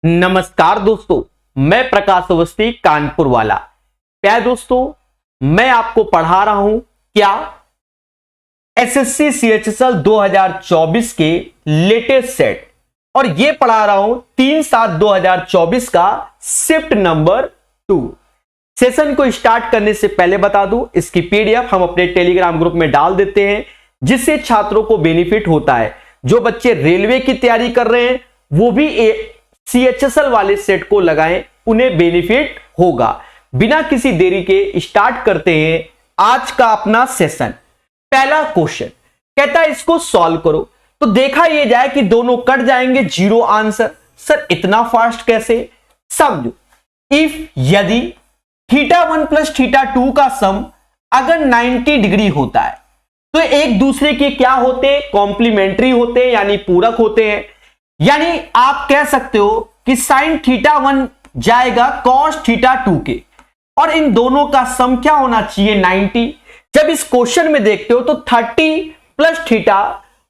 नमस्कार दोस्तों, मैं प्रकाश अवस्थी कानपुर वाला। प्यारे दोस्तों, मैं आपको पढ़ा रहा हूं क्या एसएससी सीएचएसएल 2024 के लेटेस्ट सेट, और यह पढ़ा रहा हूं 3/7/2024 का शिफ्ट नंबर 2। सेशन को स्टार्ट करने से पहले बता दूं, इसकी पीडीएफ हम अपने टेलीग्राम ग्रुप में डाल देते हैं, जिससे छात्रों को बेनिफिट होता है। जो बच्चे रेलवे की तैयारी कर रहे हैं वो भी सीएचएसएल वाले सेट को लगाएं, उन्हें बेनिफिट होगा। बिना किसी देरी के स्टार्ट करते हैं आज का अपना सेशन। पहला क्वेश्चन कहता है इसको सॉल्व करो, तो देखा यह जाए कि दोनों कट जाएंगे, जीरो आंसर। सर इतना फास्ट कैसे? समझो, इफ यदि θ1 प्लस θ2 का सम अगर 90 डिग्री होता है तो एक दूसरे के क्या होते हैं? कॉम्प्लीमेंट्री होते हैं, यानी पूरक होते हैं। यानी आप कह सकते हो कि साइन θ1 जाएगा कॉस θ2 के, और इन दोनों का सम क्या होना चाहिए? 90। जब इस क्वेश्चन में देखते हो तो 30 प्लस θ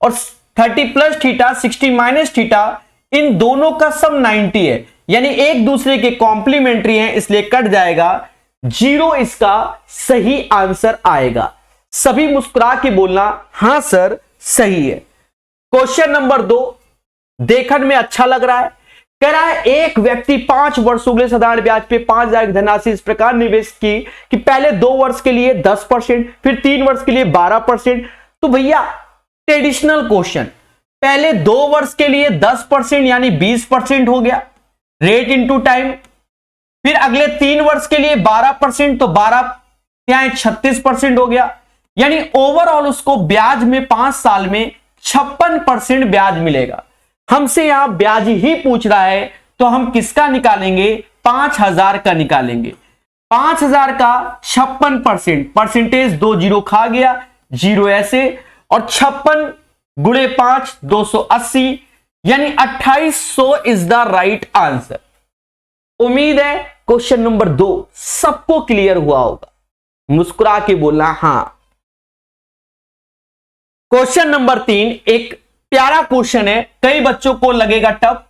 और 30 प्लस θ 60 माइनस θ, इन दोनों का सम 90 है, यानी एक दूसरे के कॉम्प्लीमेंट्री हैं, इसलिए कट जाएगा। जीरो इसका सही आंसर आएगा। सभी मुस्कुरा के बोलना हां सर सही है। क्वेश्चन नंबर 2 देखने में अच्छा लग रहा है। कह रहा है एक व्यक्ति 5 वर्षों के लिए साधारण ब्याज पे 5,000 की धनराशि इस प्रकार निवेश की कि पहले 2 वर्ष के लिए 10%, फिर 3 वर्ष के लिए 12%। तो भैया ट्रेडिशनल क्वेश्चन, पहले 2 वर्ष के लिए 10% यानी 20% हो गया, रेट इनटू टाइम। फिर अगले 3 वर्ष के लिए 12%, तो 12 क्या 36% हो गया, यानी ओवरऑल उसको ब्याज में 5 साल में 56% ब्याज मिलेगा। हमसे यहां ब्याज ही पूछ रहा है, तो हम किसका निकालेंगे? 5,000 का निकालेंगे। 5,000 का 56%, परसेंटेज 2 जीरो खा गया, जीरो ऐसे, और 56 गुणे 5 280, यानी 2800 इज द राइट आंसर। उम्मीद है क्वेश्चन नंबर 2 सबको क्लियर हुआ होगा। मुस्कुरा के बोलना हां। क्वेश्चन नंबर 3 एक प्यारा क्वेश्चन है, कई बच्चों को लगेगा टफ,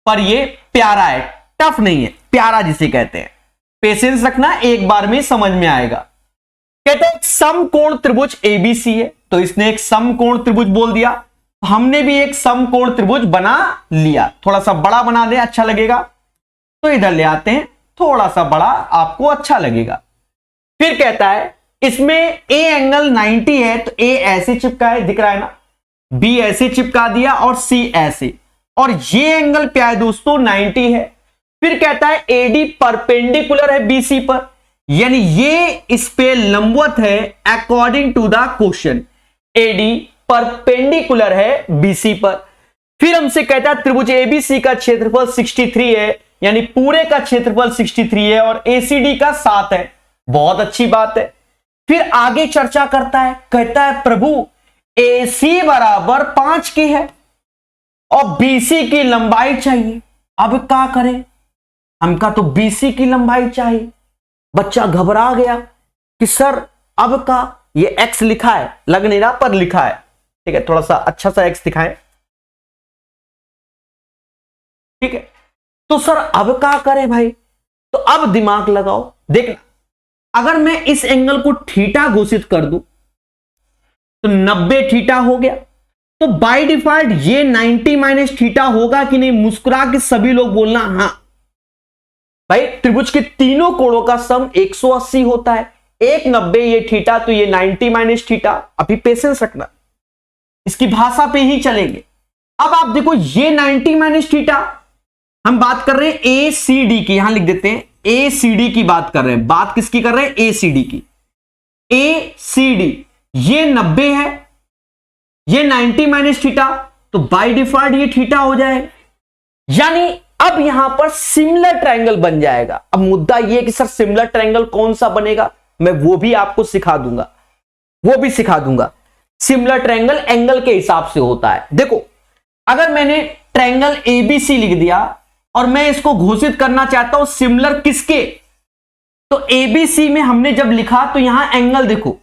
पर यह प्यारा है, टफ नहीं है, प्यारा जिसे कहते हैं। पेशेंस रखना, एक बार में समझ में आएगा। कहते हैं समकोण त्रिभुज एबीसी है, तो इसने एक समकोण त्रिभुज बोल दिया, हमने भी एक समकोण त्रिभुज बना लिया। थोड़ा सा बड़ा बना दे, अच्छा लगेगा, तो इधर ले आते हैं, थोड़ा सा बड़ा आपको अच्छा लगेगा। फिर कहता है इसमें ए एंगल 90 है, तो ए ऐसे चिपका है, दिख रहा है ना, बी ऐसे चिपका दिया और सी ऐसे, और ये एंगल प्यारे दोस्तों 90 है। फिर कहता है एडी परपेंडिकुलर है बीसी पर, यानी ये इस पे लंबवत है according to the question. AD perpendicular है बीसी पर। फिर हमसे कहता है त्रिभुज एबीसी का क्षेत्रफल 63 है, यानी पूरे का क्षेत्रफल 63 है, और एसीडी का 7 है। बहुत अच्छी बात है। फिर आगे चर्चा करता है, कहता है प्रभु AC बराबर 5 की है और BC की लंबाई चाहिए, अब क्या करें? हमका तो BC की लंबाई चाहिए। बच्चा घबरा गया कि सर अब का, ये X लिखा है, लग नहीं रहा पर लिखा है, ठीक है, थोड़ा सा अच्छा सा X दिखाएं, ठीक है। तो सर अब क्या करें भाई? तो अब दिमाग लगाओ, देखना, अगर मैं इस एंगल को थीटा घोषित कर दूं तो 90 थीटा हो गया, तो बाय डिफॉल्ट ये 90 माइनस थीटा होगा कि नहीं? मुस्कुरा के सभी लोग बोलना हां भाई। त्रिभुज के तीनों कोणों का सम 180 होता है, एक 90 ये थीटा, तो ये 90 माइनस थीटा। अभी पेशेंस रखना, इसकी भाषा पे ही चलेंगे। अब आप देखो ये 90 माइनस थीटा, हम बात कर रहे हैं ACD की, यहां लिख देते हैं ACD की बात कर रहे हैं। बात किसकी कर रहे हैं? ACD की। ACD ये 90 है, ये 90 माइनस थीटा, तो बाय डिफॉल्ट ये थीटा हो जाएगा, यानी अब यहां पर सिमिलर ट्रायंगल बन जाएगा। अब मुद्दा ये कि सर सिमिलर ट्रायंगल कौन सा बनेगा, मैं वो भी आपको सिखा दूंगा, वो भी सिखा दूंगा। सिमिलर ट्रायंगल एंगल के हिसाब से होता है। देखो, अगर मैंने ट्रायंगल ABC लिख दिया और मैं इसको घोषित करना चाहता हूं सिमिलर किसके, तो ABC में हमने जब लिखा तो यहां एंगल देखो,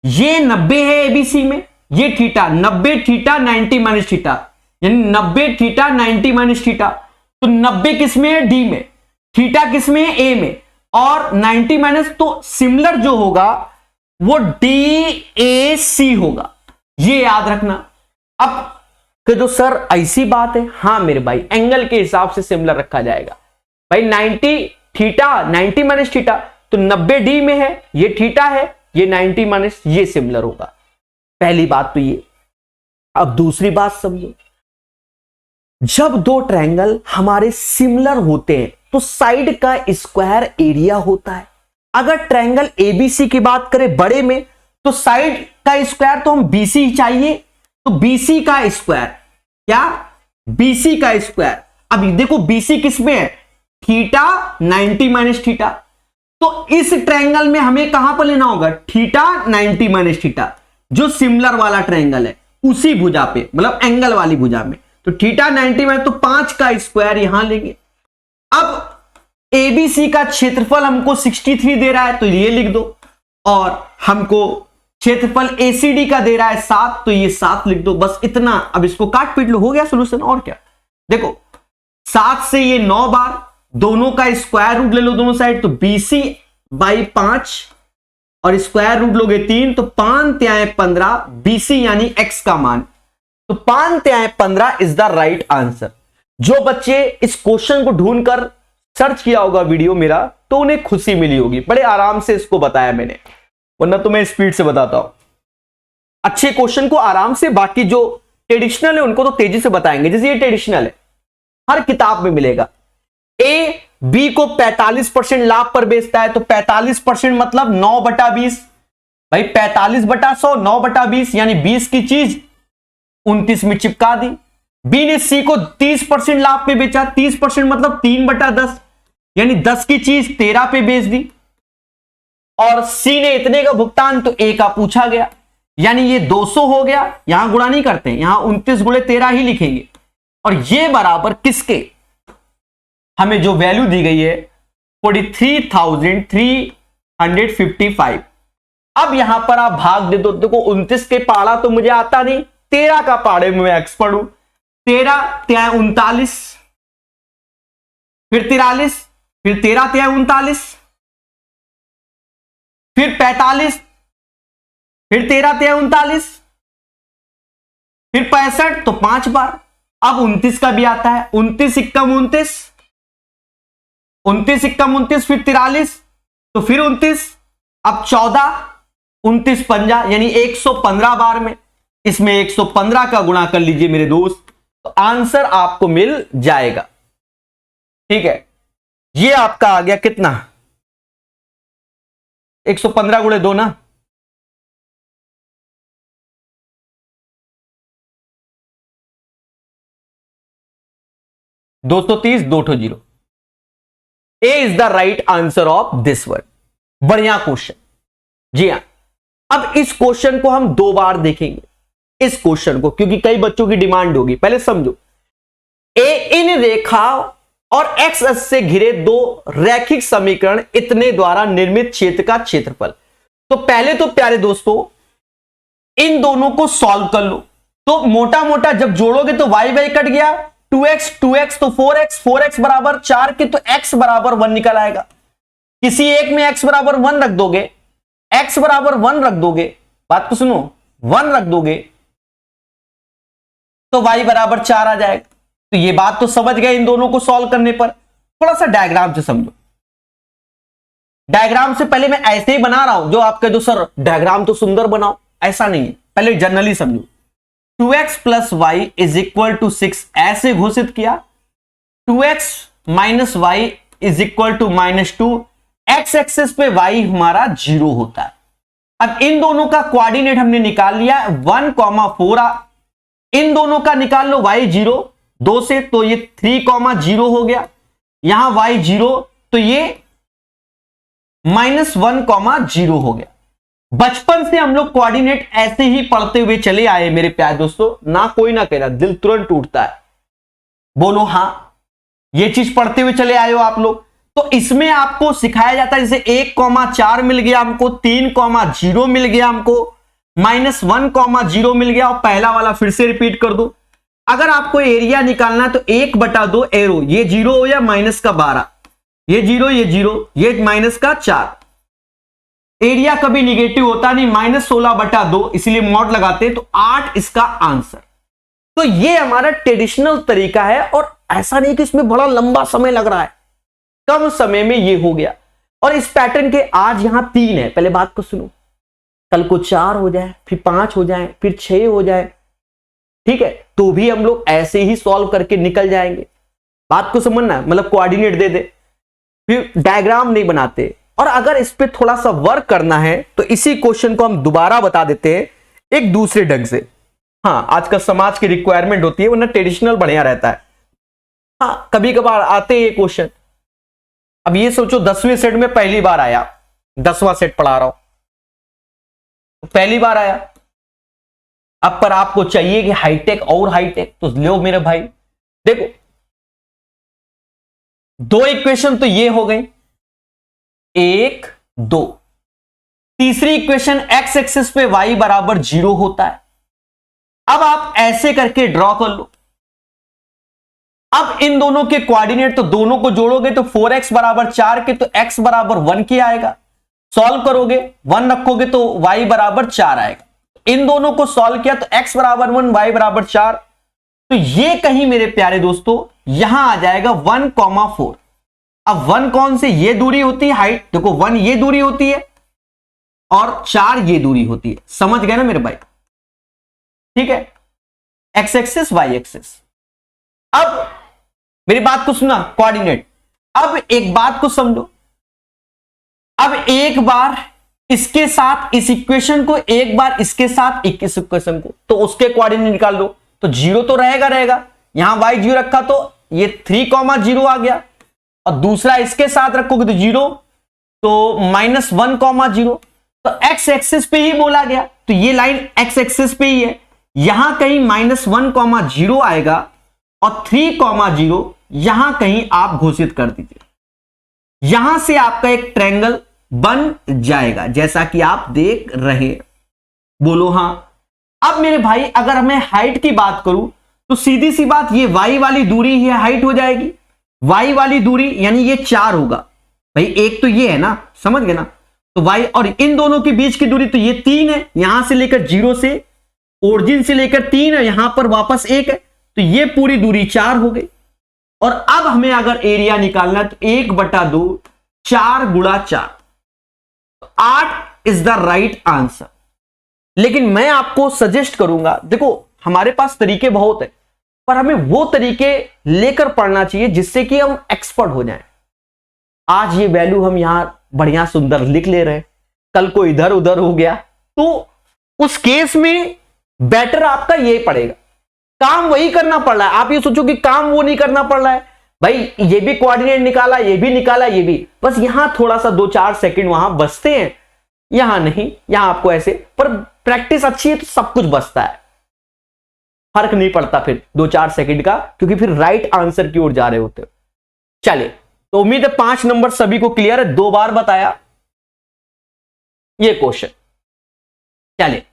ये 90 है ABC में, ये थीटा 90 थीटा 90 माइनस थीटा, यानी 90 थीटा 90 माइनस थीटा, तो 90 किस में है? डी में। थीटा किस में है? ए में। और 90 माइनस, तो सिमिलर जो होगा वो DAC होगा, ये याद रखना। अब कि जो सर ऐसी बात है, हाँ मेरे भाई, एंगल के हिसाब से सिमिलर रखा जाएगा भाई। 90 थीटा, 90 माइनस थीटा, तो 90 डी में है, ये थीटा है, ये 90 माइनस, ये सिमिलर होगा। पहली बात तो ये। अब दूसरी बात समझो, जब दो ट्रायंगल हमारे सिमिलर होते हैं तो साइड का स्क्वायर एरिया होता है। अगर ट्रायंगल एबीसी की बात करें बड़े में, तो साइड का स्क्वायर तो हम बीसी चाहिए, तो बीसी का स्क्वायर, क्या? बीसी का स्क्वायर। अब देखो बीसी किस में है? Theta 90 minus theta. तो इस ट्रायंगल में हमें कहां पर लेना होगा? थीटा 90 माइनस थीटा, जो सिमिलर वाला ट्रायंगल है उसी भुजा पे, मतलब एंगल वाली भुजा में। तो थीटा 90 माइनस, तो 5 का स्क्वायर यहां लेंगे। अब एबीसी का क्षेत्रफल हमको 63 दे रहा है, तो ये लिख दो। और हमको क्षेत्रफल एसीडी का दे रहा है 7, तो ये 7 लिख दो। बस इतना। अब इसको काट पीट लो, हो गया सोल्यूशन। और क्या? देखो 7 से ये 9 बार, दोनों का स्क्वायर रूट ले लो दोनों साइड, तो BC बाई 5, और स्क्वायर रूट लोगे 3, तो 5 त्याए 15, BC यानी x का मान। तो 5 त्याए 15 इज द राइट आंसर। जो बच्चे इस क्वेश्चन को ढूंढकर सर्च किया होगा वीडियो मेरा, तो उन्हें खुशी मिली होगी। बड़े आराम से इसको बताया मैंने, वरना तो मैं स्पीड से बताता हूं। अच्छे क्वेश्चन को आराम से, बाकी जो ट्रेडिशनल है उनको तो तेजी से बताएंगे। जैसे ये ट्रेडिशनल है, हर किताब में मिलेगा। ए बी को 45% लाभ पर बेचता है, तो 45% मतलब 9/20। भाई 45/100, 9/20, यानी 20 की चीज 29 में चिपका दी। बी ने सी को 30% लाभ पे बेचा, 30% मतलब 3/10, यानी 10 की चीज 13 पे बेच दी। और सी ने इतने का भुगतान, तो ए का पूछा गया, यानी ये 200 हो गया। यहां गुणा नहीं करते, यहां 29 गुणे 13 ही लिखेंगे। और ये बराबर किसके? हमें जो वैल्यू दी गई है 43,355। अब यहां पर आप भाग दे दो। देखो 29 के पाड़ा तो मुझे आता नहीं, 13 का पाड़े में मैं एक्सपर्ट हूं। 13 त्याए 39, फिर 43, फिर 13 त्याए 39, फिर 45, फिर 13 त्याए 39, फिर 65, तो 5 बार। अब 29 का भी आता है, 29 इक्कम 29, 29 इक्कम 29, फिर 43, तो फिर 29, अब 14, 29 पंजा, यानी 115 बार में। इसमें 115 का गुणा कर लीजिए मेरे दोस्त, तो आंसर आपको मिल जाएगा। ठीक है, ये आपका आ गया कितना? 115 गुणे 2 ना, दो 2 0। A is the right answer of this one. बढ़िया क्वेश्चन। जी हां, अब इस क्वेश्चन को हम 2 बार देखेंगे, इस क्वेश्चन को, क्योंकि कई बच्चों की डिमांड होगी। पहले समझो, ए इन रेखा और एक्स अक्ष से घिरे 2 रैखिक समीकरण इतने द्वारा निर्मित क्षेत्र का क्षेत्रफल। तो पहले तो प्यारे दोस्तों इन दोनों को सॉल्व कर लो। तो मोटा मोटा जब जोड़ोगे तो y y कट गया, 2x 2x, तो 4x 4x बराबर 4 के, तो x बराबर 1 निकल आएगा। किसी एक में x बराबर 1 रख दोगे, x बराबर 1 रख दोगे, बात को सुनो, 1 रख दोगे तो y बराबर 4 आ जाएगा। तो ये बात तो समझ गए इन दोनों को सॉल्व करने पर। थोड़ा सा डायग्राम से समझो। डायग्राम से पहले मैं ऐसे ही बना रहा हूं, जो आपका जो सर डायग्राम तो सुंदर बनाओ, ऐसा नहीं है। पहले जनरली समझो। 2x plus Y is equal to 6 ऐसे घोषित किया। 2x minus Y is equal to -2। X axis पे y हमारा 0 होता है। अब इन दोनों का कोऑर्डिनेट हमने निकाल लिया 1,4। इन दोनों का निकाल लो y 0 2 से, तो ये 3,0 हो गया। यहां y 0, तो ये -1,0 हो गया। बचपन से हम लोग कोऑर्डिनेट ऐसे ही पढ़ते हुए चले आए मेरे प्यारे दोस्तों, ना कोई ना कहना, दिल तुरंत टूटता है। बोलो हां, ये चीज पढ़ते हुए चले आए हो आप लोग। तो इसमें आपको सिखाया जाता है, जैसे 1,4 मिल गया हमको, 3,0 मिल गया हमको, -1,0 मिल गया, और पहला वाला फिर से रिपीट कर दो। अगर आपको एरिया निकालना है तो 1/2 एरो, ये 0 हो या -12, ये 0 ये 0, ये -4। एरिया कभी निगेटिव होता नहीं, -16/2, इसलिए मॉड लगाते हैं, तो 8 इसका आंसर। तो ये हमारा ट्रेडिशनल तरीका है, और ऐसा नहीं कि इसमें बड़ा लंबा समय लग रहा है, कम समय में ये हो गया। और इस पैटर्न के आज यहां 3 है, पहले बात को सुनो, कल को 4 हो जाए, फिर 5 हो जाए, फिर 6 हो जाए, ठीक है, तो भी हम लोग ऐसे ही सॉल्व करके निकल जाएंगे। बात को समझना है, मतलब कोऑर्डिनेट दे दे, फिर डायग्राम नहीं बनाते। और अगर इस पे थोड़ा सा वर्क करना है तो इसी क्वेश्चन को हम दोबारा बता देते हैं एक दूसरे ढंग से। हाँ, आजकल समाज की रिक्वायरमेंट होती है, वरना ट्रेडिशनल बढ़िया रहता है। हाँ, कभी कभार आते हैं ये क्वेश्चन। अब ये सोचो 10वें सेट में पहली बार आया, 10वां सेट पढ़ा रहा हूं, पहली बार आया। अब पर आपको चाहिए कि हाईटेक और हाईटेक, तो लो मेरे भाई, देखो 2 इक्वेशन तो ये हो गई, 1 2। तीसरी इक्वेशन एक्स एक्सिस पे y बराबर 0 होता है। अब आप ऐसे करके ड्रॉ कर लो। अब इन दोनों के कोऑर्डिनेट, तो दोनों को जोड़ोगे तो 4x बराबर 4 के, तो x बराबर 1 के आएगा। सॉल्व करोगे 1 रखोगे तो y बराबर 4 आएगा। इन दोनों को सॉल्व किया तो x बराबर 1, y बराबर 4, तो ये कहीं मेरे प्यारे दोस्तों यहां आ जाएगा 1,4। अब 1 कौन से, ये दूरी होती है हाइट, देखो 1 ये दूरी होती है और 4 ये दूरी होती है। समझ गए ना मेरे भाई, ठीक है, x एक्सिस y एक्सिस। अब मेरी बात को सुना, कोऑर्डिनेट। अब एक बात को समझो, अब एक बार इसके साथ इस इक्वेशन को, एक बार इसके साथ इस इक्वेशन को, तो उसके कोऑर्डिनेट निकाल दो, तो 0 तो रहेगा। यहां y 0 रखा तो ये 3,0 आ गया, और दूसरा इसके साथ रखोगे तो 0, तो -1,0, तो x एक्सिस पे ही बोला गया, तो ये लाइन x एक्सिस पे ही है। यहां कहीं -1,0 आएगा और 3,0 यहां कहीं आप घोषित कर दीजिए। यहां से आपका एक ट्रायंगल बन जाएगा, जैसा कि आप देख रहे। बोलो हां। अब मेरे भाई अगर मैं हाइट की बात करूं तो सीधी सी बात, ये y वाली दूरी ही हाइट हो जाएगी। y वाली दूरी यानी ये 4 होगा भाई, एक तो ये है ना, समझ गए ना, तो y और इन दोनों के बीच की दूरी तो ये 3 है, यहां से लेकर 0 से, ओरिजिन से लेकर 3 है, यहां पर वापस 1 है, तो ये पूरी दूरी 4 हो गई। और अब हमें अगर एरिया निकालना है तो 1/2, 4 गुणा 4, 8 इज द राइट आंसर। लेकिन मैं आपको सजेस्ट करूंगा, देखो हमारे पास तरीके बहुत है, पर हमें वो तरीके लेकर पढ़ना चाहिए जिससे कि हम एक्सपर्ट हो जाएं। आज ये वैल्यू हम यहां बढ़िया सुंदर लिख ले रहे हैं, कल को इधर उधर हो गया, तो उस केस में बेटर आपका ये पड़ेगा, काम वही करना पड़ रहा है। आप ये सोचो कि काम वो नहीं करना पड़ रहा है, भाई ये भी कोऑर्डिनेट निकाला, ये भी निकाला, ये भी, बस यहां थोड़ा सा 2-4 सेकंड वहां बचते हैं, यहां नहीं, यहां आपको ऐसे, पर प्रैक्टिस अच्छी है तो सब कुछ बचता है, फर्क नहीं पड़ता फिर 2-4 सेकंड का, क्योंकि फिर राइट आंसर की ओर जा रहे होते हो। चलिए, तो उम्मीद है 5 नंबर सभी को क्लियर है, 2 बार बताया ये क्वेश्चन। चलिए,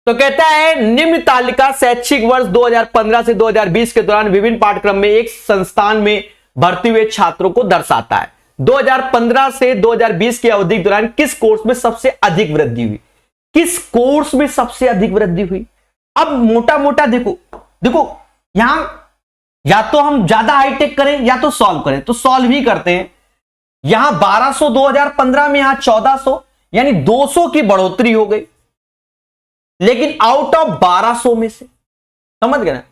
तो कहता है निम्न तालिका शैक्षिक वर्ष 2015 से 2020 के दौरान विभिन्न पाठ्यक्रम में एक संस्थान में भर्ती हुए छात्रों को दर्शाता है। 2015 से 2020 की अवधि के दौरान किस कोर्स में सबसे अधिक वृद्धि हुई? किस कोर्स में सबसे अधिक वृद्धि हुई? अब मोटा मोटा देखो यहां या तो हम ज्यादा हाईटेक करें या तो सॉल्व करें, तो सॉल्व ही करते हैं। यहां 1200 2015 में, यहां 1400, यानी 200 की बढ़ोतरी हो गई, लेकिन आउट ऑफ 1200 में से, समझ गए ना,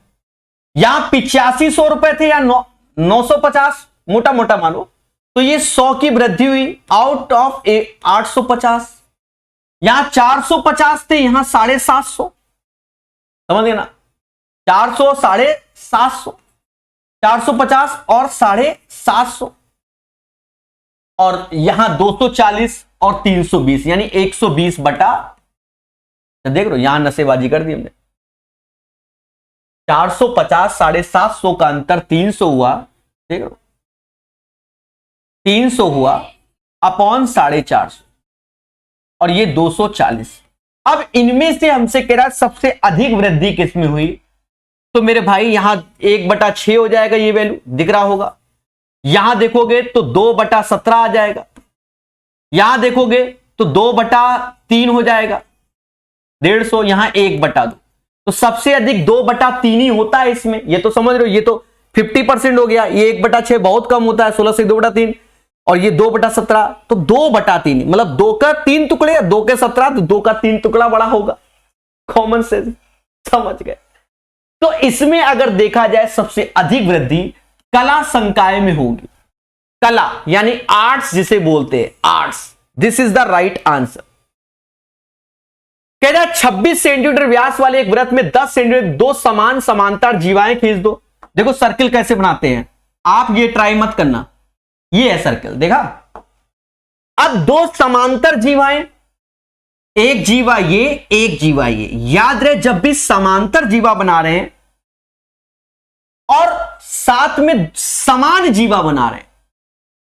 यहां 8500 रुपए थे या 950, मोटा मोटा मानो, तो ये 100 की वृद्धि हुई आउट ऑफ 850। यहां 450 थे, यहां 750, समझ गए ना, 400 750, 450 और 750, और यहां 240 और 320, यानी 120 बटा, देख रहे हो यहां नशेबाजी कर दी हमने। 450 750 का अंतर 300 हुआ, देख रहे हो, 300 हुआ अपॉन 450, और ये 240। अब इनमें से हमसे कह रहा है सबसे अधिक वृद्धि किसमें हुई, तो मेरे भाई यहां 1/6 हो जाएगा, ये वैल्यू दिख रहा होगा। यहां देखोगे तो 2/17 आ जाएगा, यहां देखोगे तो 2/3 हो जाएगा, 150, यहां 1/2। तो सबसे अधिक 2/3 ही होता है इसमें, ये तो समझ रहे हो। ये तो 50% हो गया, ये 1/6 बहुत कम होता है, 16 से 2/3, और ये 2/17, तो 2/3 मतलब 2 का 3 टुकड़े, 2 के 17 तो 2 का 3 टुकड़ा बड़ा होगा। कॉमन सेंस, समझ गए। तो इसमें अगर देखा जाए सबसे अधिक वृद्धि कला संकाय में होगी। कला यानी आर्ट्स जिसे बोलते हैं, arts, this is the right answer. कहता है 26 सेंटीमीटर व्यास वाले एक वृत्त में 10 सेंटीमीटर दो समान समांतर जीवाएं खींच दो। देखो सर्किल कैसे बनाते हैं, आप ये ट्राई मत करना, ये है सर्किल, देखा। अब दो समांतर जीवाएं, एक जीवा ये, एक जीवा ये। याद रहे जब भी समांतर जीवा बना रहे हैं और साथ में समान जीवा बना रहे हैं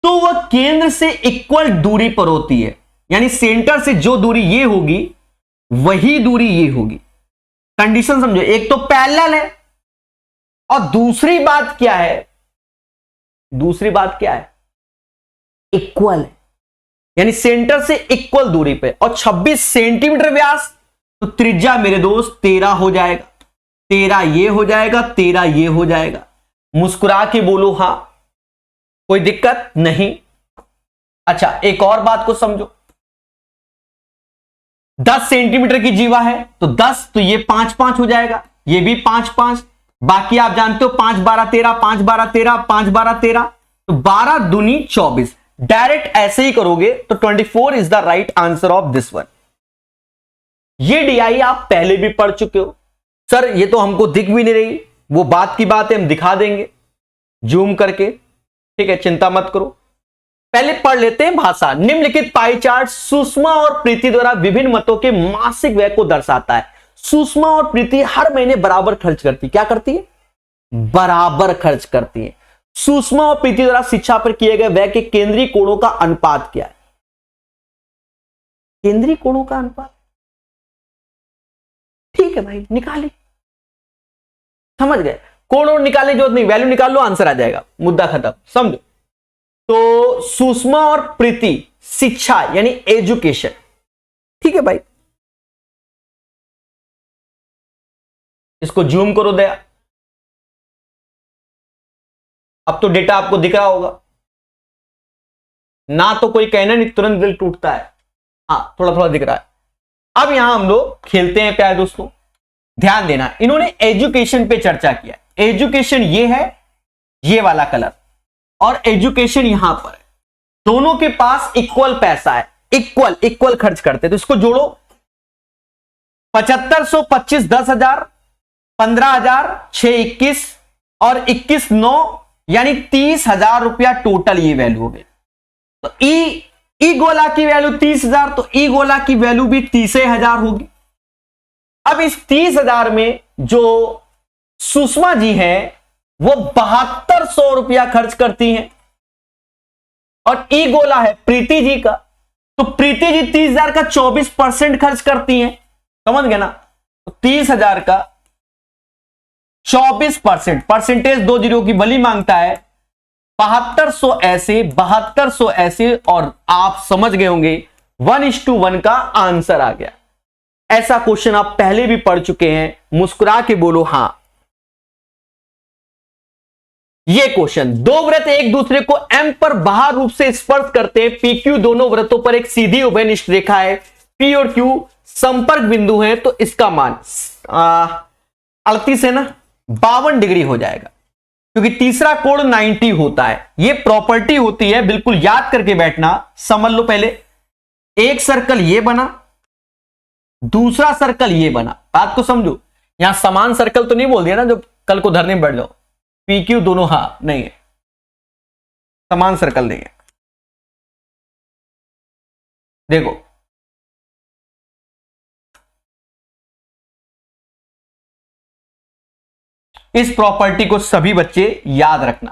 तो वह केंद्र से इक्वल दूरी पर होती है, यानी सेंटर से जो दूरी ये होगी वही दूरी ये होगी। कंडीशन समझो, एक तो पैरेलल है और दूसरी बात क्या है, दूसरी बात क्या है, इक्वल है, यानी सेंटर से इक्वल दूरी पे। और 26 सेंटीमीटर व्यास, तो त्रिज्या मेरे दोस्त 13 हो जाएगा, 13 ये हो जाएगा, 13 ये हो जाएगा। मुस्कुरा के बोलो हां, कोई दिक्कत नहीं। अच्छा एक और बात को समझो, 10 सेंटीमीटर की जीवा है तो 10, तो ये 5 5 हो जाएगा, ये भी 5 5, बाकी आप जानते हो 5 12 13, 5 12 13, 5 12 13, तो 12 दूनी 24। डायरेक्ट ऐसे ही करोगे तो 24 is the right answer of this one. ये डीआई आप पहले भी पढ़ चुके हो। सर ये तो हमको दिख भी नहीं रही, वो बात की बात है, हम दिखा देंगे जूम करके, ठीक है, चिंता मत करो। पहले पढ़ लेते हैं भाषा। निम्नलिखित पाई चार्ट सुषमा और प्रीति द्वारा विभिन्न मतों के मासिक व्यय को दर्शाता है। सुषमा और प्रीति हर महीने बराबर खर्च करती, क्या करती है, बराबर खर्च करती है। सुषमा और प्रीति द्वारा शिक्षा पर किए गए व्यय के केंद्रीय कोणों का अनुपात क्या है, केंद्रीय कोणों का अनुपात, ठीक है भाई निकाले, समझ गए। कोण निकालने की जरूरत नहीं, वैल्यू निकाल लो आंसर आ जाएगा, मुद्दा खत्म, समझो। तो सुषमा और प्रीति शिक्षा यानी एजुकेशन, ठीक है भाई। इसको जूम करो दया, अब तो डेटा आपको दिख रहा होगा ना, तो कोई कहना नहीं तुरंत दिल टूटता है, हाँ थोड़ा थोड़ा दिख रहा है। अब यहां हम लोग खेलते हैं प्यारे दोस्तों, ध्यान देना। इन्होंने एजुकेशन पे चर्चा किया, एजुकेशन ये है, ये वाला कलर, और एजुकेशन यहां पर है। दोनों के पास इक्वल पैसा है, इक्वल इक्वल खर्च करते, तो इसको जोड़ो। 7525 10,000, 15,000 6 21 और 21 9, यानी 30,000 रुपया टोटल ये वैल्यू हो गई। तो ई गोला की वैल्यू 30,000, तो ई गोला की वैल्यू भी 30,000 होगी। अब इस 30,000 में जो सुषमा जी हैं वो 7200 रुपया खर्च करती हैं, और ई गोला है प्रीति जी का, तो प्रीति जी 30,000 का 24% खर्च करती हैं, समझ गए ना। तो 30,000 का 24%, परसेंटेज 2 जीरो की भली मांगता है, 7200 ऐसे, 7200 ऐसे, और आप समझ गए होंगे 1:1 का आंसर आ गया। ऐसा क्वेश्चन आप पहले भी पढ़ चुके हैं, मुस्कुरा के बोलो हां। ये क्वेश्चन, दो वृत्त एक दूसरे को एम पर बाह्य रूप से स्पर्श करते हैं, पी क्यू दोनों वृत्तों पर एक सीधी उभयनिष्ठ रेखा है, पी और क्यू संपर्क बिंदु है, तो इसका मान 38 है ना, 52 डिग्री हो जाएगा, क्योंकि तीसरा कोण 90 होता है। ये प्रॉपर्टी होती है, बिल्कुल याद करके बैठना, समझ लो। पहले एक सर्कल ये बना, दूसरा सर्कल ये बना, बात को समझो। यहां समान सर्कल तो नहीं बोल दिया ना जो कल को धरने में बैठ जाओ, पी क्यू दोनों हां नहीं है, समान सर्कल नहीं है। देखो इस प्रॉपर्टी को सभी बच्चे याद रखना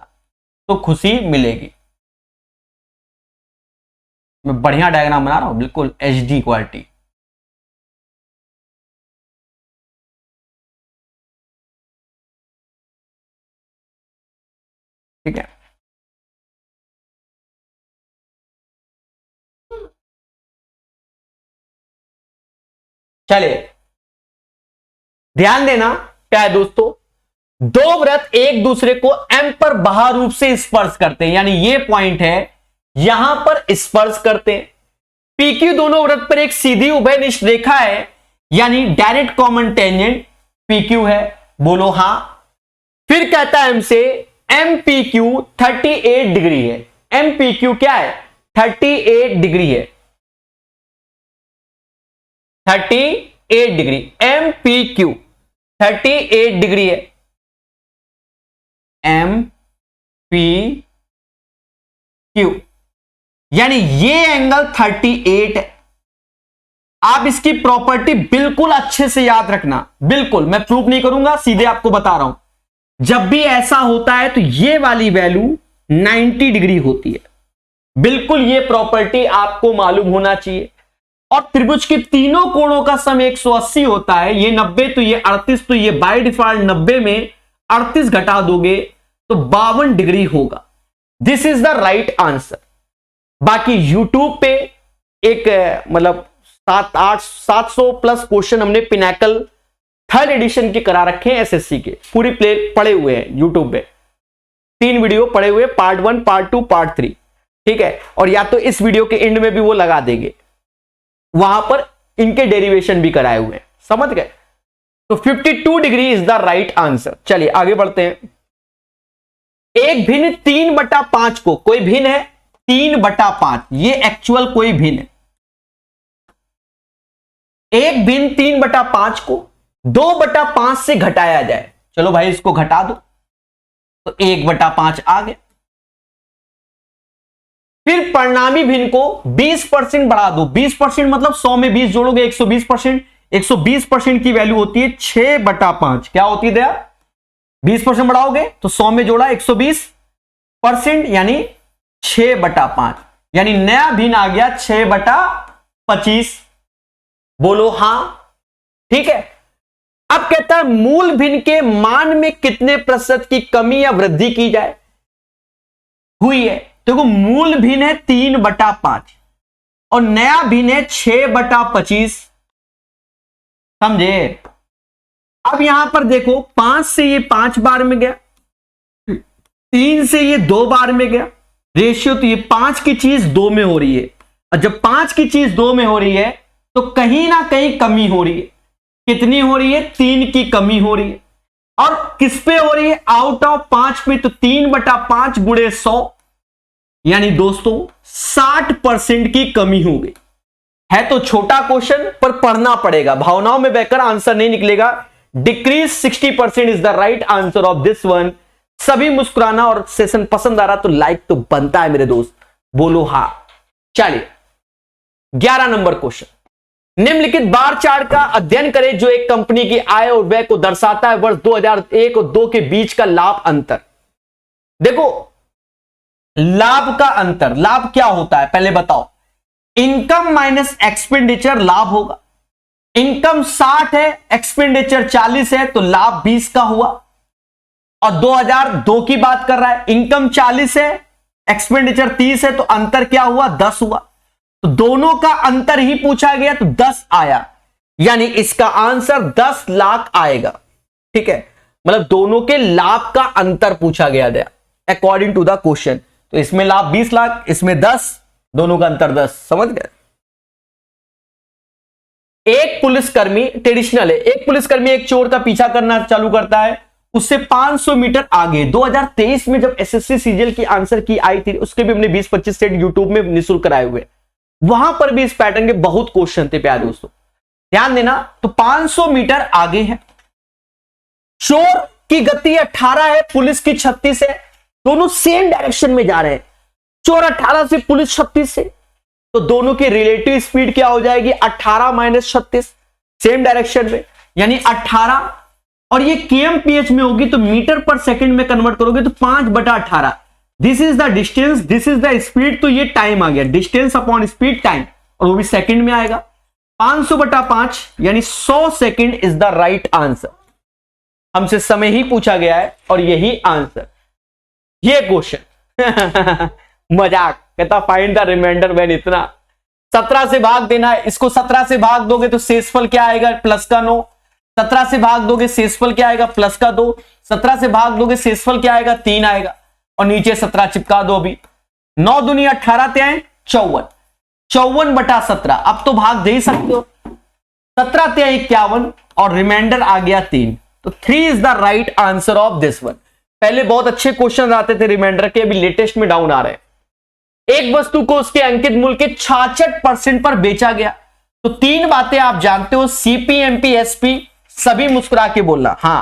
तो खुशी मिलेगी। मैं बढ़िया डायग्राम बना रहा हूं, बिल्कुल एचडी क्वालिटी। ठीक है, चलिए ध्यान देना प्यारे दोस्तों, दो वृत्त एक दूसरे को एम पर बाह्य रूप से स्पर्श करते हैं, यानी ये पॉइंट है यहां पर स्पर्श करते हैं। पीक्यू दोनों वृत्त पर एक सीधी उभयनिष्ठ रेखा है, यानी डायरेक्ट कॉमन टेंजेंट पीक्यू है, बोलो हां। फिर कहता है हमसे एम पी क्यू 38 डिग्री है। एम पी क्यू क्या है? 38 डिग्री है, 38 degree. M P Q 38 degree है। एम पी क्यू यानी ये एंगल 38 है। आप इसकी प्रॉपर्टी बिल्कुल अच्छे से याद रखना, बिल्कुल मैं प्रूफ नहीं करूंगा, सीधे आपको बता रहा हूं। जब भी ऐसा होता है तो ये वाली वैल्यू 90 डिग्री होती है, बिल्कुल ये प्रॉपर्टी आपको मालूम होना चाहिए। और त्रिभुज के तीनों कोणों का सम 180 होता है, ये 90 तो ये 38, तो ये बाय डिफॉल्ट 90 में 38 घटा दोगे तो 52 डिग्री होगा। This is the right answer. बाकी YouTube पे एक मतलब 700 प्लस क्वेश्चन हमने पिनाकल 3rd एडिशन के करा रखे हैं एसएससी के, पूरी प्ले पड़े हुए हैं YouTube पे, 3 वीडियो पड़े हुए, पार्ट 1, पार्ट 2, पार्ट 3, ठीक है। और या तो इस वीडियो के एंड में भी वो लगा देंगे, वहां पर इनके डेरिवेशन भी कराए हुए हैं, समझ गए। तो 52 degree is the right answer. चलिए आगे बढ़ते हैं। एक भिन्न 3/5 को, कोई भिन्न है 3/5, ये एक्चुअल कोई भिन्न है। एक भिन्न 3/5 को 2/5 से घटाया जाए, चलो भाई इसको घटा दो तो 1/5 आ गया। फिर परिणामी भिन्न को 20% बढ़ा दो, 20% मतलब 100 में 20 जोड़ोगे 120%, 120% की वैल्यू होती है 6/5। क्या होती है दया? 20% बढ़ाओगे तो 100 में जोड़ा 120% यानी 6/5, यानी नया भिन्न आ गया 6/25। बोलो हां, ठीक है। अब कहता है मूल भिन्न के मान में कितने प्रतिशत की कमी या वृद्धि की जाए हुई है। देखो मूल भिन्न है 3/5 और नया भिन्न है 6/25, समझे। अब यहां पर देखो 5 से ये 5 बार में गया, 3 से ये 2 बार में गया, रेशियो तो ये 5 की चीज 2 में हो रही है। और जब 5 की चीज 2 में हो रही है तो कहीं ना कहीं कमी हो रही है। कितनी हो रही है? 3 की कमी हो रही है। और किस पे हो रही है? आउट ऑफ 5 पे, तो 3/5 गुणे 100 यानी दोस्तों 60% की कमी हो गई है। तो छोटा क्वेश्चन पर पढ़ना पड़ेगा, भावनाओं में बहकर आंसर नहीं निकलेगा। Decrease 60% is the right answer of this one. सभी मुस्कुराना, और सेशन पसंद आ रहा तो लाइक तो बनता है मेरे दोस्त, बोलो हां। चलिए 11 नंबर क्वेश्चन। निम्नलिखित बार चार्ट का अध्ययन करें जो एक कंपनी की आय और व्यय को दर्शाता है वर्ष 2001 और 2 के बीच का लाभ अंतर। देखो लाभ का अंतर, लाभ क्या होता है पहले बताओ। इनकम माइनस एक्सपेंडिचर लाभ होगा। इनकम 60 है, एक्सपेंडिचर 40 है, तो लाभ 20 का हुआ। और 2002 की बात कर रहा है, इनकम 40 है, एक्सपेंडिचर 30 है, तो अंतर क्या हुआ? 10 हुआ। तो दोनों का अंतर ही पूछा गया तो 10 आया, यानी इसका आंसर 10 लाख आएगा, ठीक है। मतलब दोनों के लाभ का अंतर पूछा गया था अकॉर्डिंग टू द क्वेश्चन। तो इसमें लाभ 20 लाख, इसमें 10, दोनों का अंतर 10, समझ गए। एक पुलिसकर्मी ट्रेडिशनल है, एक पुलिसकर्मी एक चोर का पीछा करना चालू करता है, उससे 500 मीटर आगे। 2023 में जब एसएससी सीजीएल की आंसर की आई थी, उसके भी हमने 20-25 सेट यूट्यूब में निःशुल्क कराए हुए, वहां पर भी इस पैटर्न के बहुत क्वेश्चन थे प्यारे दोस्तों, ध्यान देना। तो 500 मीटर आगे है, चोर की गति 18 है, पुलिस की 36 है, दोनों सेम डायरेक्शन में जा रहे हैं। चोर 18 से, पुलिस 36 से, तो दोनों की रिलेटिव स्पीड क्या हो जाएगी? 18 - 36, सेम डायरेक्शन में, यानी 18। और ये kmph में होगी तो मीटर पर सेकंड में कन्वर्ट करोगे तो 5/18। This is the distance, this is the speed, तो ये टाइम आ गया, डिस्टेंस अपॉन स्पीड टाइम, और वो भी सेकंड में आएगा। 500/5 यानी 100 second is the right answer. हमसे समय ही पूछा गया है और यही आंसर। ये क्वेश्चन मजाक, कहता फाइंड द रिमाइंडर व्हेन इतना 17 से भाग देना है इसको। 17 से भाग दोगे तो शेषफल क्या आएगा, प्लस का 9। 17 से भाग दोगे शेषफल क्या आएगा, प्लस का 2। 17 से भाग दोगे शेषफल क्या आएगा, 3 आएगा। और नीचे 17 चिपका दो अभी। 9 दूनी 18 त्याएं 54, 54/17। अब तो भाग दे ही सकते हो। 17 त्याएं 51 और रिमाइंडर आ गया 3। तो 3 is the right answer of this one. पहले बहुत अच्छे क्वेश्चन आते थे रिमाइंडर के, अभी लेटेस्ट में डाउन आ रहे हैं। एक वस्तु को उसके अंकित मूल्य के 66% पर बेचा गया। तो 3 बातें आप जानते हो, सीपी, एमपी, एसपी, सभी मुस्कुरा के बोलना। हां,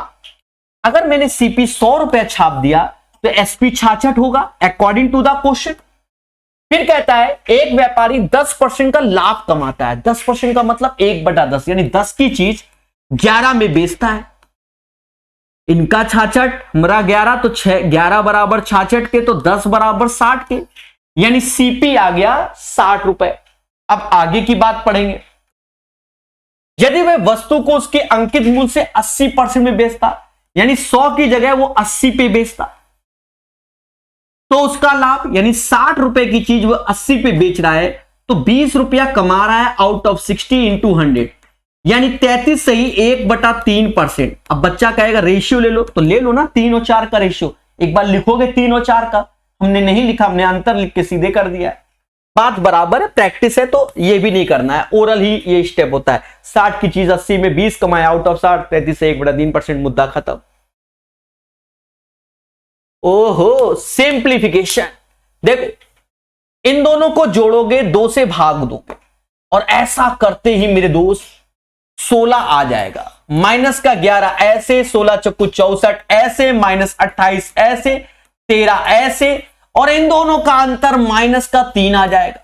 अगर मैंने सीपी 100 रुपए छाप दिया तो एसपी 66 होगा अकॉर्डिंग टू द क्वेश्चन। फिर कहता है एक व्यापारी 10% का लाभ कमाता है। 10% का मतलब 1/10, यानी 10 की चीज 11 में बेचता है। इनका 66, हमारा 11, तो 11 बराबर 66 के, तो 10 बराबर 60 के, यानी सीपी आ गया 60 रुपए। अब आगे की बात पढ़ेंगे। यदि वह वस्तु को उसके अंकित मूल्य से 80% में बेचता, यानी 100 की जगह वो 80 पे बेचता, तो उसका लाभ, यानी 60 रुपए की चीज वो 80 पे बेच रहा है, तो 20 रुपया कमा रहा है आउट ऑफ 60 इंटू 100, यानी 33 सही 1/3%। अब बच्चा कहेगा रेशियो ले लो, तो ले लो ना 3 और 4 का रेशियो। एक बार लिखोगे 3 और 4 का, हमने नहीं लिखा, हमने अंतर लिख के सीधे कर दिया है। बात बराबर है, प्रैक्टिस है तो ये भी नहीं करना है, ओरल ही ये स्टेप होता है। 60 की चीज 80 में 20 कमाए आउट ऑफ 60, 33 से 1/3%, मुद्दा खत्म। ओहो, सिंप्लीफिकेशन। देखो इन दोनों को जोड़ोगे, 2 से भाग दोगे, और ऐसा करते ही मेरे दोस्त 16 आ जाएगा। माइनस का 11 ऐसे, 16 चक्कू 64 ऐसे, माइनस 28 ऐसे, 13 ऐसे, और इन दोनों का अंतर माइनस का 3 आ जाएगा।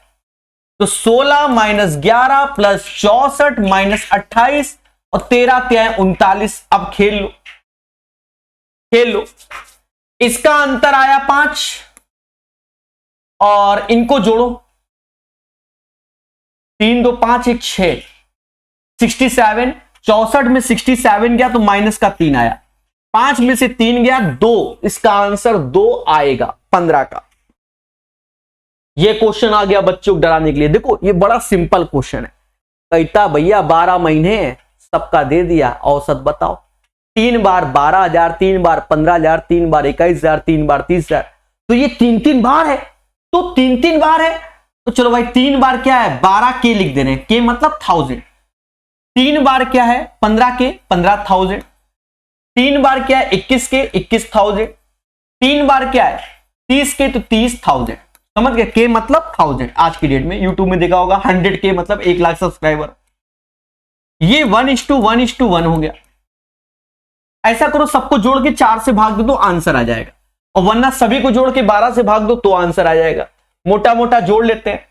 तो 16 माइनस 11 प्लस 64 माइनस 28 और 13 त्याएं 39। अब खेल लो, खेल लो। इसका अंतर आया 5 और इनको जोड़ो, 3 2 5 1 6, 67। 64 में 67 गया तो माइनस का 3 आया, 5 में से 3 गया 2, इसका आंसर 2 आएगा 15 का। ये क्वेश्चन आ गया बच्चों को डराने के लिए। देखो ये बड़ा सिंपल क्वेश्चन है। कहता भैया 12 महीने सबका दे दिया, औसत बताओ। 3 बार 12,000, 3 बार 15,000, 3 बार 21,000, 3 बार 30,000, तो ये 3 बार है, तो 3 बार है। तो चलो भाई 3 बार क्या है, 12 के लिख देने, के मतलब 1000। 3 बार क्या है, 15 के, 15,000। 3 बार क्या है, 21 के, 21,000। 3 बार क्या है, 30 के, तो 30,000। समझ गए, के मतलब 1000। आज की डेट में यूट्यूब में देखा होगा 100 के मतलब 1 लाख सब्सक्राइबर। ये 1:1:1 हो गया। ऐसा करो, सबको जोड़ के 4 से भाग दो तो आंसर आ जाएगा, और वरना सभी को जोड़ के 12 से भाग दो तो आंसर आ जाएगा। मोटा मोटा जोड़ लेते हैं,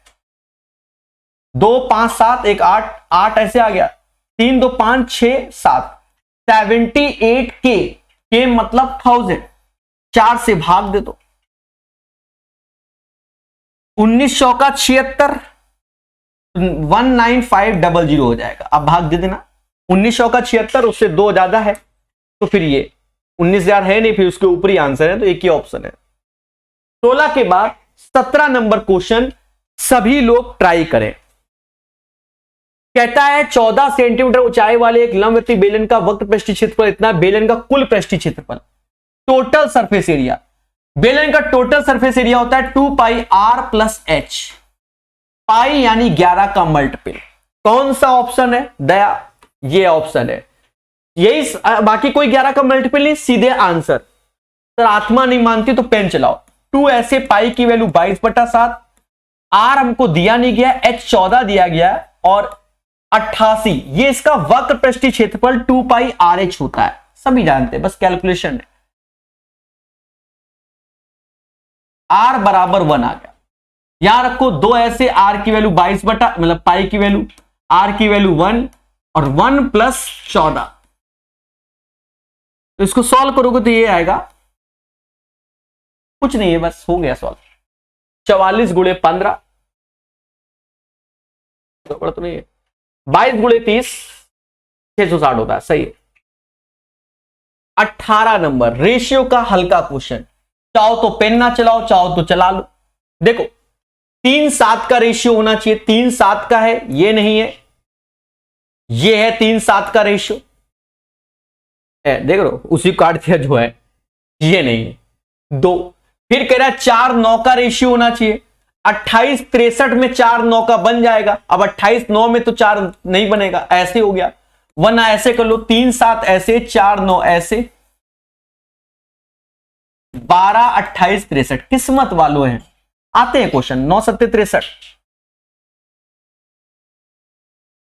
2 5 7 1 8, 8 ऐसे आ गया, 3 2 5 6 7, 78 के मतलब 1000। 4 से भाग दे दो, 1900 का 76, 19500 हो जाएगा। अब भाग दे देना, 1900 का 76, उससे 2 ज्यादा है, तो फिर ये 19,000 है नहीं, फिर उसके ऊपर ही आंसर है, तो एक ही ऑप्शन है। 16 के बाद 17 नंबर क्वेश्चन सभी लोग ट्राई करें। कहता है 14 सेंटीमीटर ऊंचाई वाले एक लंबवृत्तीय बेलन का वक्र पृष्ठीय क्षेत्रफल इतना, बेलन का कुल पृष्ठीय क्षेत्रफल, टोटल सरफेस एरिया। बेलन का टोटल सरफेस एरिया होता है 2 पाई r प्लस h। पाई यानी 11 का मल्टीपल। कौन सा ऑप्शन है दया, ये ऑप्शन है, यही, बाकी कोई 11 का मल्टीपल नहीं, सीधे आंसर। सर आत्मा नहीं मानती तो पेन चलाओ। 2 ऐसे, पाई की वैल्यू 22/7, r हमको दिया नहीं गया, h 14 दिया गया, और 88, ये इसका वक्र पृष्ठीय क्षेत्रफल 2 पाई RH होता है, सभी जानते हैं, बस कैलकुलेशन है। r बराबर 1 आ गया। यहां रखो 2 ऐसे, r की वैल्यू 22 बटा मतलब पाई की वैल्यू, r की वैल्यू 1 और 1 प्लस 14। तो इसको सॉल्व करोगे तो ये आएगा, कुछ नहीं है, बस हो गया सॉल्व। 44 × 15 तो नहीं है, 22 × 30 660 होता है, सही है। 18 नंबर रेशियो का हल्का क्वेश्चन। चाहो तो पेन ना चलाओ, चाहो तो चला लो। देखो 3:7 का रेशियो होना चाहिए, 3:7 का है, ये नहीं है, ये है 3:7 का रेशियो, देख लो उसी काट दिया जो है, ये नहीं है। 2 फिर कह रहा है 4:9 का रेशियो होना चाहिए, 28:63 में 4:9 का बन जाएगा। अब 28:9 में तो 4 नहीं बनेगा, ऐसे हो गया, वरना ऐसे कर लो, 3:7 ऐसे, 4:9 ऐसे, 12:28:63। किस्मत वालों हैं, आते हैं क्वेश्चन। 9:7:63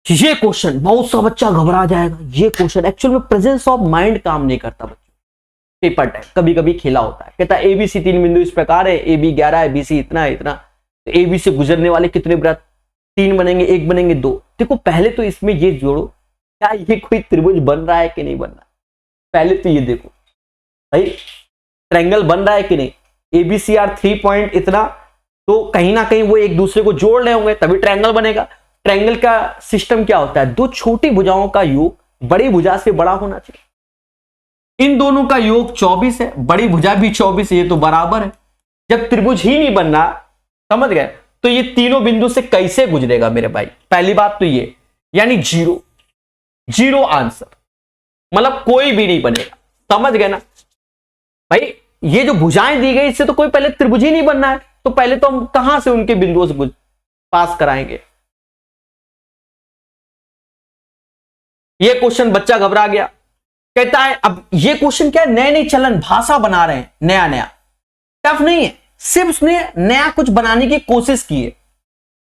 ये क्वेश्चन बहुत सा बच्चा घबरा जाएगा। ये क्वेश्चन एक्चुअल में प्रेजेंस ऑफ माइंड काम नहीं करता बच्चों, पेपर टाइप कभी कभी खेला होता है। कहता है एबीसी 3 बिंदु इस प्रकार है, ए बी 11 है, बीसी इतना है इतना, तो ए बी से गुजरने वाले कितने वृत्त, 3 बनेंगे, 1 बनेंगे, 2। देखो पहले तो इसमें ये जोड़ो, क्या ये कोई त्रिभुज बन रहा है कि नहीं बन रहा है, पहले तो ये देखो भाई ट्रायंगल बन रहा है कि नहीं। एबीसी आर 3 पॉइंट इतना, तो कहीं ना कहीं वो एक दूसरे को जोड़ रहे होंगे तभी ट्रायंगल बनेगा। ट्रायंगल का सिस्टम क्या होता है, 2 छोटी भुजाओं का योग बड़ी भुजा से बड़ा होना चाहिए। इन दोनों का योग 24 है, बड़ी भुजा भी 24 है, ये तो बराबर है। जब त्रिभुज ही नहीं बनना, समझ गए, तो ये तीनों बिंदु से कैसे गुजरेगा मेरे भाई, पहली बात तो ये, यानी 0 आंसर, मतलब कोई भी नहीं बनेगा, समझ गए ना भाई। ये जो भुजाएं दी गई इससे तो कोई पहले त्रिभुज ही नहीं बनना है, तो पहले तो हम कहां से उनके बिंदुओं से पास कराएंगे। ये क्वेश्चन बच्चा घबरा गया, कहता है अब ये क्वेश्चन क्या है, नए नए चलन भाषा बना रहे हैं, नया नया, टफ नहीं है, सिर्फ उसने नया कुछ बनाने की कोशिश की है।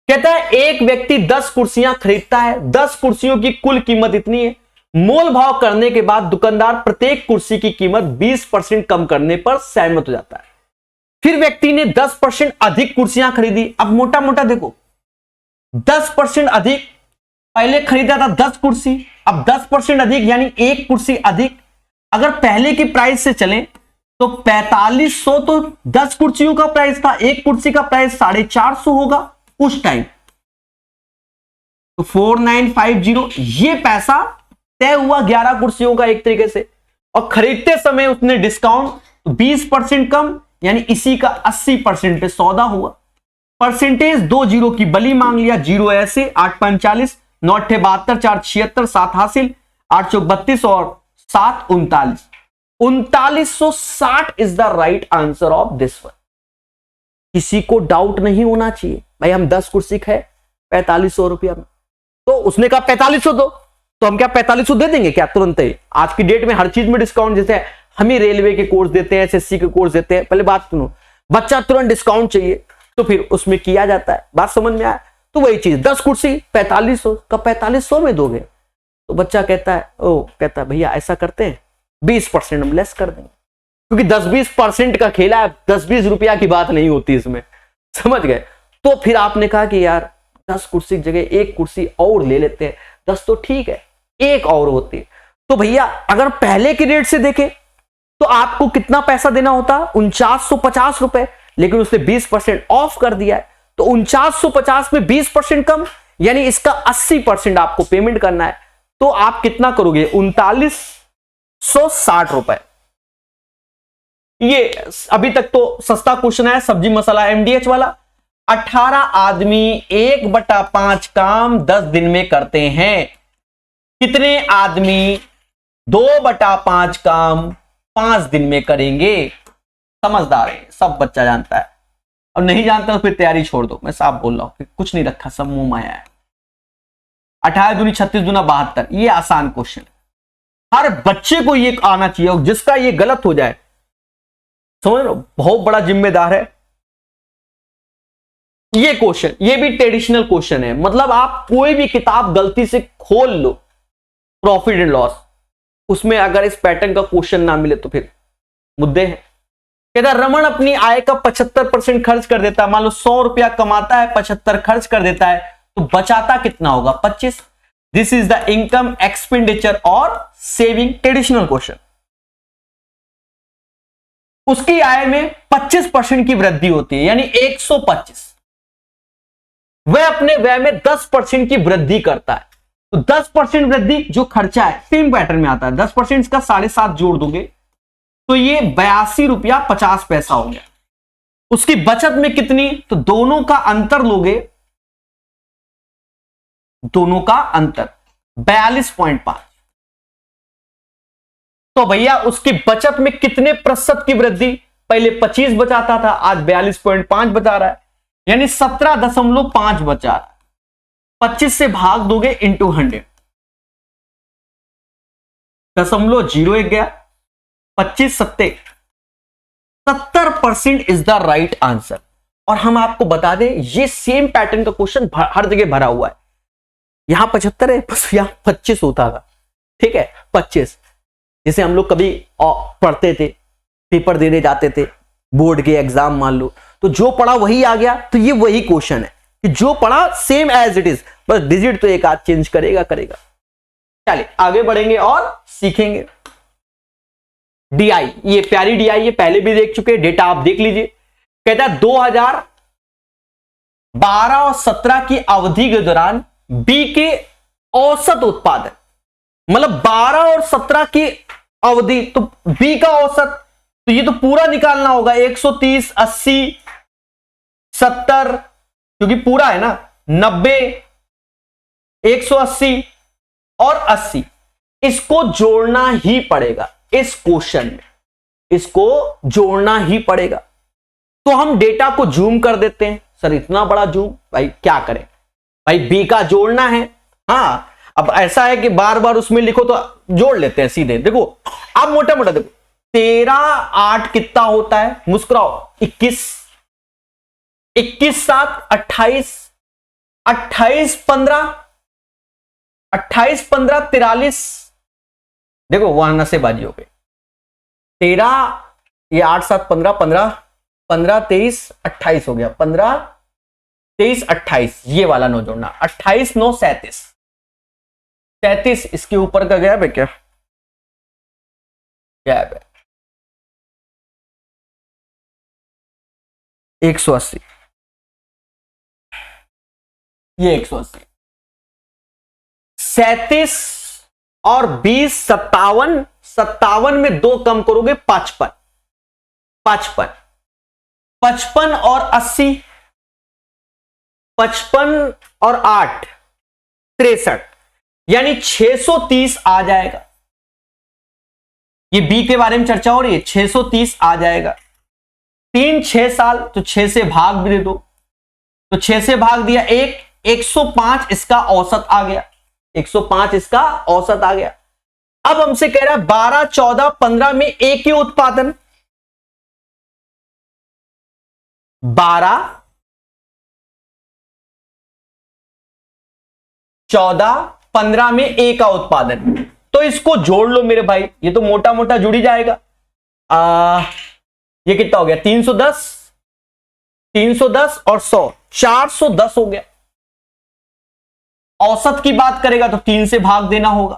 कहता है एक व्यक्ति 10 कुर्सियां खरीदता है, 10 कुर्सियों की कुल कीमत इतनी है, मोल भाव करने के बाद दुकानदार प्रत्येक कुर्सी की कीमत 20% कम करने पर सहमत हो जाता है। फिर व्यक्ति ने 10% अधिक कुर्सियां खरीदी। अब मोटा मोटा देखो, 10% अधिक, पहले खरीदा था 10 कुर्सी, अब 10% अधिक यानी 1 कुर्सी अधिक। अगर पहले की प्राइस से चलें तो 4500 तो 10 कुर्सियों का प्राइस था, 1 कुर्सी का प्राइस 450 होगा उस टाइम, तो 4950 ये पैसा तय हुआ 11 कुर्सियों का एक तरीके से। और खरीदते समय उसने डिस्काउंट 20% कम, यानी इसी का 80% पे सौदा हुआ। परसेंटेज 2 जीरो की बली मांग लिया, 0 ऐसे, 8:45, 9 72, 4 76, 7 हासिल, 8 32 और 7 39, 3960 is the right answer of this one. किसी को डाउट नहीं होना चाहिए भाई, हम 10 कुर्सी खाए 4500 रुपया में, तो उसने कहा 4500 दो, तो हम क्या 4500 दे देंगे क्या तुरंत ही? आज की डेट में हर चीज में डिस्काउंट, जैसे हम ही रेलवे के कोर्स देते हैं, एसएससी के कोर्स देते हैं, पहले बात सुनो, बच्चा तुरंत डिस्काउंट चाहिए तो फिर उसमें किया जाता है, बात समझ में आया? तो वही चीज 10 कुर्सी 4500 का 4500 में दोगे, तो बच्चा कहता है कहता है भैया ऐसा करते हैं 20% हम लेस कर देंगे, क्योंकि 10-20% का खेला है, 10-20 रुपया की बात नहीं होती इसमें, समझ गए? तो फिर आपने कहा कि यार 10 कुर्सी की जगह 1 कुर्सी और ले लेते हैं, 10 तो ठीक है, 1 और होती। तो भैया अगर पहले के रेट से देखें तो आपको कितना पैसा देना होता, 4950 रुपए, लेकिन उसने 20% ऑफ कर दिया है, तो 4950 में 20% कम, यानी इसका 80% आपको पेमेंट करना है। तो आप कितना करोगे, 3960 रुपए। ये अभी तक तो सस्ता क्वेश्चन है, सब्जी मसाला एमडीएच वाला। 18 आदमी 1/5 काम 10 दिन में करते हैं, कितने आदमी 2/5 काम 5 दिन में करेंगे? समझदार है, सब बच्चा जानता है, और नहीं जानता तो फिर तैयारी छोड़ दो, मैं साफ बोल रहा हूं, कुछ नहीं रखा, सब मुंह माया है। 18 दूनी 36 दूना 72, ये आसान क्वेश्चन, हर बच्चे को ये आना चाहिए, और जिसका ये गलत हो जाए समझ लो बहुत बड़ा जिम्मेदार है। ये क्वेश्चन, ये भी ट्रेडिशनल क्वेश्चन है, मतलब आप कोई भी किताब गलती से खोल लो, प्रॉफिट एंड लॉस, उसमें अगर इस पैटर्न का क्वेश्चन ना मिले तो फिर मुद्दे हैं। कहता रमन अपनी आय का 75% खर्च कर देता है, मान लो 100 रुपया कमाता है, 75 खर्च कर देता है, तो बचाता कितना होगा? 25। This is the income, expenditure और सेविंग, ट्रेडिशनल क्वेश्चन। उसकी आय में 25% की वृद्धि होती है, यानी 125। वह अपने व्यय में 10% की वृद्धि करता है, तो 10% वृद्धि जो खर्चा है सेम पैटर्न में आता है, 10% का 7.5 जोड़ दोगे तो ये 82 रुपया 50 पैसा हो गया। उसकी बचत में कितनी, तो दोनों का अंतर लोगे, दोनों का अंतर 42.5। तो भैया उसकी बचत में कितने प्रतिशत की वृद्धि, पहले 25 बचाता था, आज 42.5 बचा रहा है, यानी 17.5 बचा रहा है। 25 से भाग दोगे इंटू 100, 0.01 गया, 25 सत्ते 70% इज द राइट आंसर। और हम आपको बता दें ये सेम पैटर्न का क्वेश्चन हर जगह भरा हुआ है। यहां 75 है, बस यहां 25 होता था, ठीक है 25। जैसे हम लोग कभी पढ़ते थे, पेपर देने जाते थे, बोर्ड के एग्जाम मान लो, तो जो पढ़ा वही आ गया, तो ये वही क्वेश्चन है कि जो पढ़ा सेम एज इट इज, बस डिजिट तो एक आध चेंज करेगा। चलिए आगे बढ़ेंगे और सीखेंगे। डीआई, ये प्यारी डीआई, ये पहले भी देख चुके, डेटा आप देख लीजिए। कहता है 2012 और 17 की अवधि के दौरान बी के औसत उत्पादन, मतलब 12 और 17 की अवधि, तो बी का औसत, तो ये तो पूरा निकालना होगा, 130, 80, 70, क्योंकि पूरा है ना, 90, 180 और 80, इसको जोड़ना ही पड़ेगा इस क्वेश्चन में, इसको जोड़ना ही पड़ेगा। तो हम डेटा को जूम कर देते हैं। सर इतना बड़ा जूम, भाई क्या करें, भाई बी का जोड़ना है। हाँ अब ऐसा है कि बार बार उसमें लिखो तो जोड़ लेते हैं सीधे। देखो आप मोटा मोटा देखो, 13 8 कितना होता है, मुस्कुराओ, 21, 21 7 28, 28 15, 28 15 43, देखो वहां नसेबाजी हो गई। 13, ये 8 7 15, 15 15 23 28 हो गया, 15 23 28, ये वाला 9 जोड़ना, 28 9 37, 37 इसके ऊपर का गैप है क्या, गैप है 180, ये 180, 37 और 20 57, 57 में 2 कम करोगे 55, 55, 55 और 80, 55 और 8 63, यानी 630 आ जाएगा। ये बी के बारे में चर्चा हो रही है, 630 आ जाएगा। 3 6 साल, तो 6 से भाग भी दे दो, तो 6 से भाग दिया 105 इसका औसत आ गया, 105 इसका औसत आ गया। अब हमसे कह रहा है 12 14 15 में ए के उत्पादन, 12 14 15 में ए का उत्पादन, तो इसको जोड़ लो मेरे भाई, ये तो मोटा मोटा जुड़ ही जाएगा। ये कितना हो गया, 310, 310 और 100, 410 हो गया। औसत की बात करेगा तो 3 से भाग देना होगा।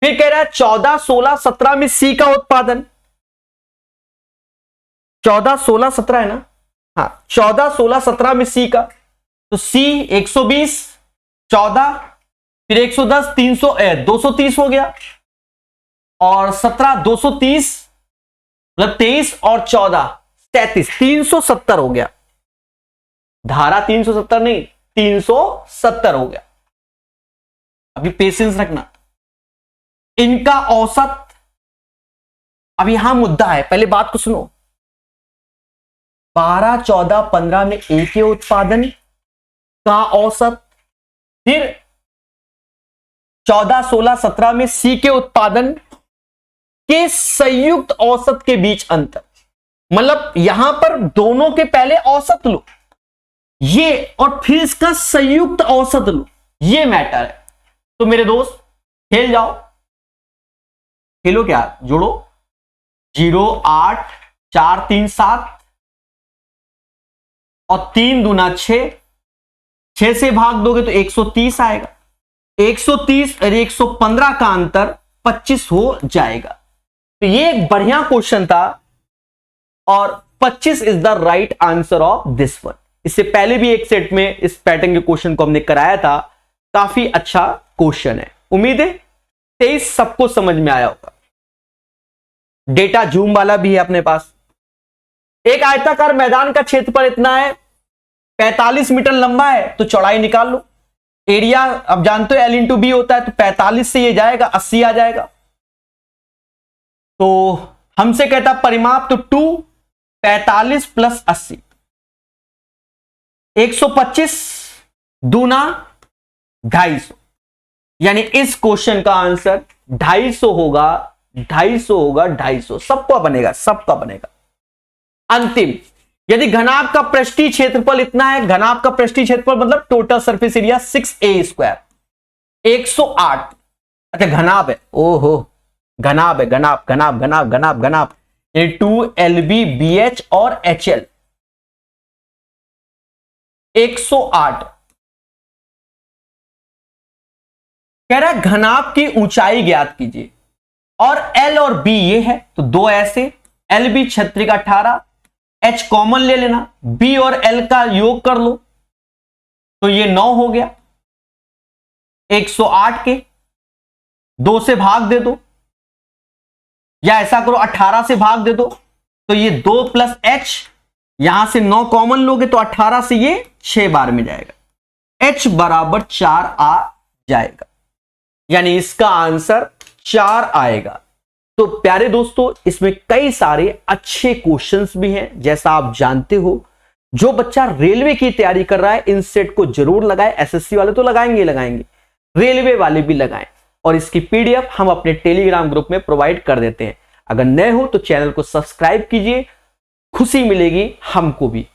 फिर कह रहा है 14 16 17 में सी का उत्पादन, 14 16 17 है ना, हाँ 14 16 17 में सी का, तो सी 120, 14 फिर 110, 300 230 हो गया, और 17 230 मतलब 23 और 14 33, 370 हो गया। धारा 370 नहीं 370 हो गया। अभी पेशेंस रखना, इनका औसत, अब यहां मुद्दा है, पहले बात को सुनो। 12 14 15 में ए के उत्पादन का औसत, फिर 14 16 17 में सी के उत्पादन के संयुक्त औसत के बीच अंतर, मतलब यहां पर दोनों के पहले औसत लो ये, और फिर इसका संयुक्त औसत लो, ये मैटर है। तो मेरे दोस्त खेल जाओ, खेलो क्या, जोड़ो, 0 8 4 3 7 और 3 दूना 6, 6 से भाग दोगे तो 130 आएगा। 130 और 115 का अंतर 25 हो जाएगा। तो ये एक बढ़िया क्वेश्चन था, और 25 is the right answer of this one. इससे पहले भी एक सेट में इस पैटर्न के क्वेश्चन को हमने कराया था, काफी अच्छा क्वेश्चन है। उम्मीद है 23 सबको समझ में आया होगा। डेटा जूम वाला भी है अपने पास। एक आयताकार मैदान का क्षेत्रफल इतना है, 45 मीटर लंबा है, तो चौड़ाई निकाल लो। एरिया अब जानते हो L इंटू बी होता है, तो 45 से ये जाएगा 80 आ जाएगा। तो हमसे कहता परिमाप, तो 2 45 प्लस 80 125 दूना 250, यानी इस क्वेश्चन का आंसर 250 होगा, 250 होगा, 250 सबका बनेगा, सबका बनेगा। अंतिम, यदि घनाभ का पृष्ठीय क्षेत्रफल इतना है, घनाभ का पृष्ठीय क्षेत्रफल मतलब टोटल सरफेस एरिया 6a², 108। अच्छा घनाभ है, ओहो घनाभ है, घनाभ घनाभ घनाभ घनाभ घनाभ, ये 2LB BH और HL 108 कह रहा है। घनाभ की ऊंचाई ज्ञात कीजिए और L और B ये है, तो दो ऐसे, LB क्षत्रिक 18, H कॉमन ले लेना, B और L का योग कर लो, तो ये 9 हो गया। 108 के 2 से भाग दे दो, या ऐसा करो 18 से भाग दे दो, तो ये 2 प्लस H, यहां से 9 कॉमन लोगे तो 18 से ये 6 बार में जाएगा, H बराबर 4 आ जाएगा, यानी इसका आंसर 4 आएगा। तो प्यारे दोस्तों, इसमें कई सारे अच्छे क्वेश्चंस भी हैं। जैसा आप जानते हो, जो बच्चा रेलवे की तैयारी कर रहा है इन सेट को जरूर लगाए। एसएससी वाले तो लगाएंगे लगाएंगे, रेलवे वाले भी लगाएं। और इसकी पीडीएफ हम अपने टेलीग्राम ग्रुप में प्रोवाइड कर देते हैं। अगर नए हो तो चैनल को सब्सक्राइब कीजिए, खुशी मिलेगी हमको भी।